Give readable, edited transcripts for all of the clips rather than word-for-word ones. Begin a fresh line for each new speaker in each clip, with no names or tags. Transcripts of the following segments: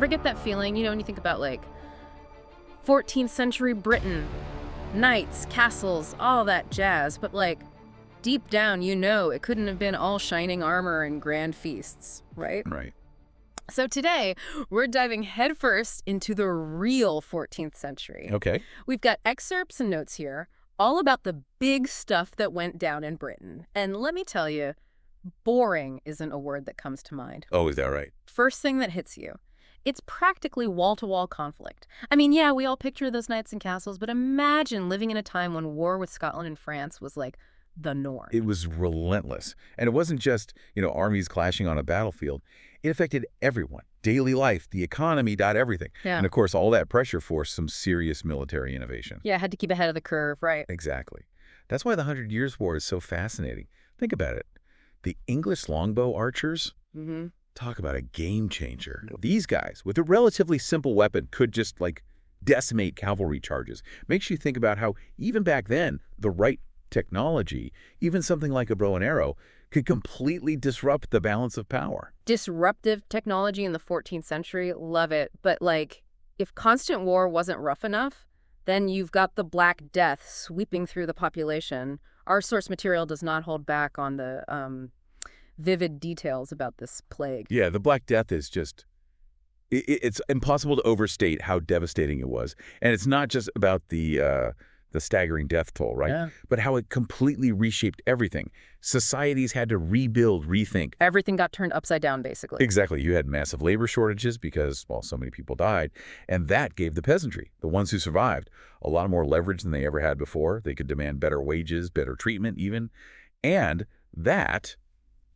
ever get that feeling, when you think about, like, 14th century Britain, knights, castles, all that jazz, but, like, deep down, it couldn't have been all shining armor and grand feasts, right?
Right.
So today, we're diving headfirst into the real 14th century.
Okay.
We've got excerpts and notes here, all about the big stuff that went down in Britain. And let me tell you, boring isn't a word that comes to mind.
Oh, is that right?
First thing that hits you. It's practically wall-to-wall conflict. I mean, yeah, we all picture those knights and castles, but imagine living in a time when war with Scotland and France was like the norm.
It was relentless. And it wasn't just, armies clashing on a battlefield. It affected everyone. Daily life, the economy, everything.
Yeah.
And of course, all that pressure forced some serious military innovation.
Yeah, had to keep ahead of the curve, right?
Exactly. That's why the 100 Years' War is so fascinating. Think about it. The English longbow archers, talk about a game changer. These guys, with a relatively simple weapon, could just, decimate cavalry charges. Makes you think about how, even back then, the right technology, even something like a bow and arrow, could completely disrupt the balance of power.
Disruptive technology in the 14th century, love it. But, if constant war wasn't rough enough, then you've got the Black Death sweeping through the population. Our source material does not hold back on the vivid details about this plague.
Yeah, the Black Death is just... It's impossible to overstate how devastating it was. And it's not just about the staggering death toll, right?
Yeah.
But how it completely reshaped everything. Societies had to rebuild, rethink.
Everything got turned upside down, basically.
Exactly. You had massive labor shortages because, so many people died. And that gave the peasantry, the ones who survived, a lot more leverage than they ever had before. They could demand better wages, better treatment even. And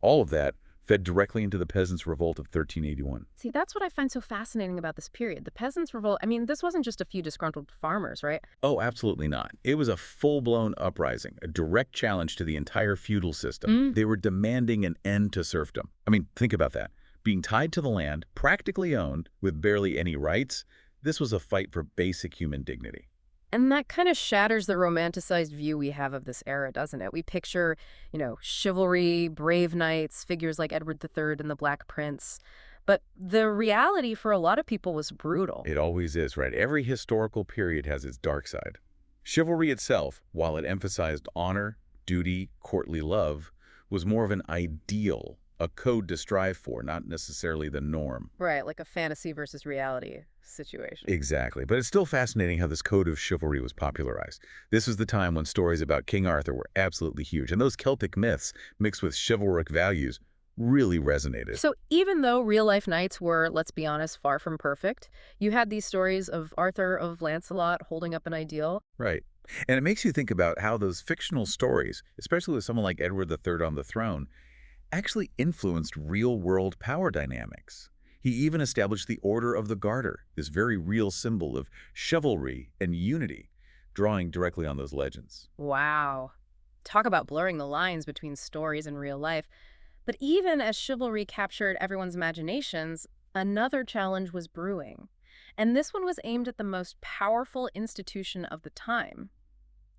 all of that, fed directly into the Peasants Revolt of 1381.
See, that's what I find so fascinating about this period. The Peasants Revolt, this wasn't just a few disgruntled farmers, right?
Oh, absolutely not. It was a full-blown uprising, a direct challenge to the entire feudal system. They were demanding an end to serfdom. Think about that. Being tied to the land, practically owned, with barely any rights, this was a fight for basic human dignity.
And that kind of shatters the romanticized view we have of this era, doesn't it? We picture, chivalry, brave knights, figures like Edward III and the Black Prince. But the reality for a lot of people was brutal.
It always is, right? Every historical period has its dark side. Chivalry itself, while it emphasized honor, duty, courtly love, was more of an ideal, a code to strive for, not necessarily the norm.
Right, like a fantasy versus reality situation.
Exactly. But it's still fascinating how this code of chivalry was popularized. This was the time when stories about King Arthur were absolutely huge, and those Celtic myths, mixed with chivalric values, really resonated.
So even though real-life knights were, let's be honest, far from perfect, you had these stories of Arthur, of Lancelot holding up an ideal.
Right. And it makes you think about how those fictional stories, especially with someone like Edward III on the throne, actually influenced real-world power dynamics. He even established the Order of the Garter, this very real symbol of chivalry and unity, drawing directly on those legends.
Wow. Talk about blurring the lines between stories and real life. But even as chivalry captured everyone's imaginations, another challenge was brewing. And this one was aimed at the most powerful institution of the time,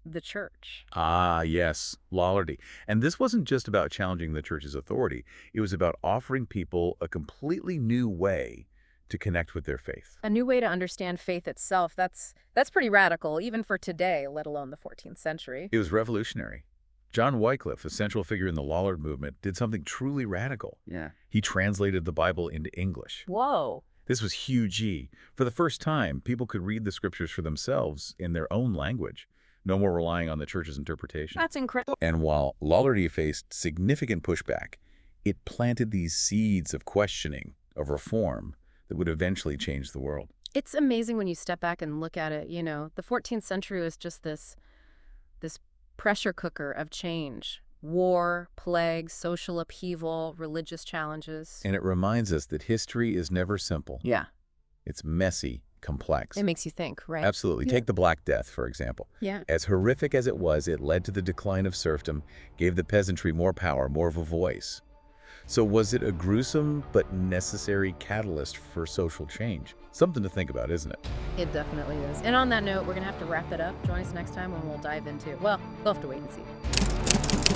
the church.
Ah, yes, Lollardy. And this wasn't just about challenging the church's authority. It was about offering people a completely new way to connect with their faith.
A new way to understand faith itself. That's pretty radical, even for today, let alone the 14th century.
It was revolutionary. John Wycliffe, a central figure in the Lollard movement, did something truly radical.
Yeah.
He translated the Bible into English.
Whoa.
This was huge. For the first time, people could read the scriptures for themselves in their own language. No more relying on the church's interpretation.
That's incredible.
And while Lollardy faced significant pushback, it planted these seeds of questioning, of reform, that would eventually change the world.
It's amazing when you step back and look at it. The 14th century was just this pressure cooker of change. War, plague, social upheaval, religious challenges.
And it reminds us that history is never simple.
Yeah.
It's messy, complex.
It makes you think, right?
Absolutely.
Yeah.
Take the Black Death, for example.
Yeah.
As horrific as it was, it led to the decline of serfdom, gave the peasantry more power, more of a voice. So was it a gruesome but necessary catalyst for social change? Something to think about, isn't it?
It definitely is. And on that note, we're going to have to wrap it up. Join us next time when we'll dive into, well, we'll have to wait and see.